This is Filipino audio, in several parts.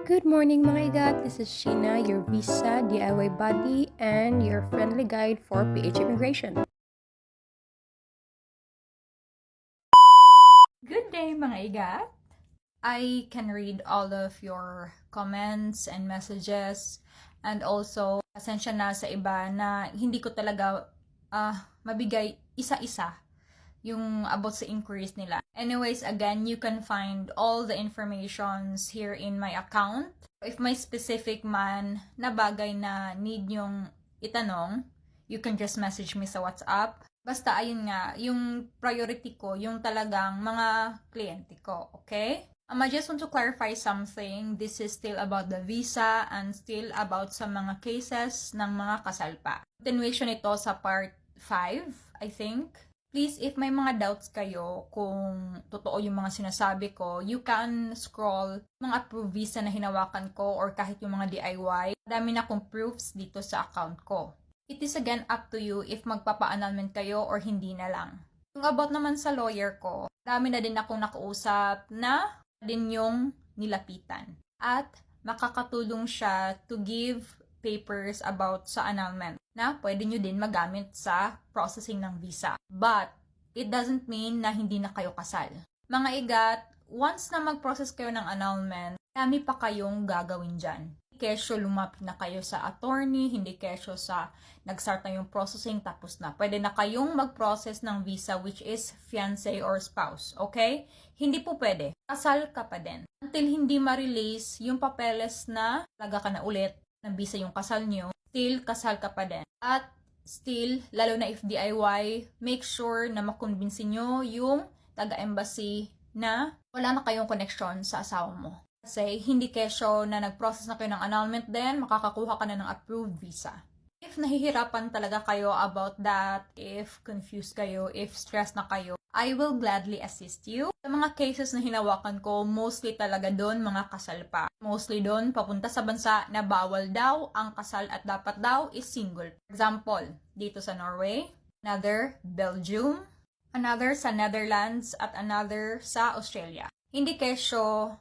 Good morning mga igat, this is Sheena, your visa DIY buddy and your friendly guide for PH immigration. Good day mga igat! I can read all of your comments and messages, and also pasensya na sa iba na hindi ko talaga mabigay isa-isa yung about sa inquiries nila. Anyways, again, you can find all the informations here in my account. If may specific man na bagay na need yung itanong, you can just message me sa WhatsApp. Basta ayun nga, yung priority ko, yung talagang mga kliyente ko, okay? I just want to clarify something. This is still about the visa and still about sa mga cases ng mga kasal pa. Continuation ito sa part 5, I think. Please, if may mga doubts kayo kung totoo yung mga sinasabi ko, you can scroll mga approved visa na hinawakan ko or kahit yung mga DIY. Dami na akong proofs dito sa account ko. It is again up to you if magpapa-annulment kayo or hindi na lang. Yung about naman sa lawyer ko, dami na din akong nakausap na din yung nilapitan. At makakatulong siya to give papers about sa annulment na pwede nyo din magamit sa processing ng visa. But, it doesn't mean na hindi na kayo kasal. Mga igat, once na mag-process kayo ng annulment, dami pa kayong gagawin dyan. Hindi kesyo lumapit na kayo sa attorney, hindi kesyo sa nag-start na yung processing tapos na. Pwede na kayong mag-process ng visa which is fiancé or spouse, okay? Hindi po pwede. Kasal ka pa din. Until hindi ma-release yung papeles na laga ka na ulit ng visa yung kasal nyo, still kasal ka pa din. At still, lalo na if DIY, make sure na makonvince nyo yung taga-embassy na wala na kayong connection sa asawa mo. Kasi hindi kesyo na nag-process na kayo ng annulment din, makakakuha ka na ng approved visa. If nahihirapan talaga kayo about that, if confused kayo, if stressed na kayo, I will gladly assist you. Sa mga cases na hinawakan ko, mostly talaga doon mga kasal pa. Mostly doon papunta sa bansa na bawal daw ang kasal at dapat daw is single. For example, dito sa Norway, another Belgium, another sa Netherlands, at another sa Australia. Hindi kesyo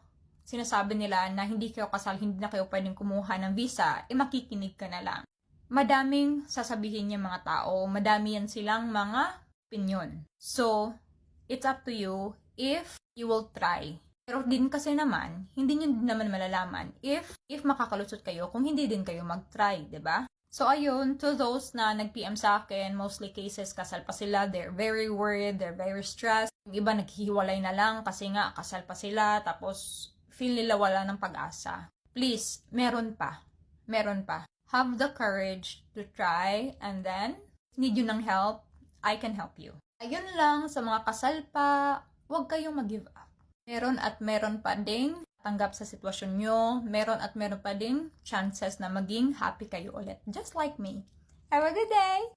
sinasabi nila na hindi kayo kasal, hindi na kayo pwedeng kumuha ng visa, makikinig ka na lang. Madaming sasabihin niya mga tao, madami yan silang mga opinion. So, it's up to you if you will try. Pero din kasi naman, hindi nyo din naman malalaman if makakalusot kayo kung hindi din kayo mag-try, 'di ba? So ayun, to those na nag-PM sa akin, mostly cases kasal pa sila, they're very worried, they're very stressed. Yung iba naghihiwalay na lang kasi nga kasal pa sila, tapos feel nila wala ng pag-asa. Please, meron pa. Have the courage to try, and then, need you ng help, I can help you. Ayun lang, sa mga kasal pa, huwag kayong mag-give up. Meron at meron pa ding tanggap sa sitwasyon nyo, meron at meron pa ding chances na maging happy kayo ulit. Just like me. Have a good day!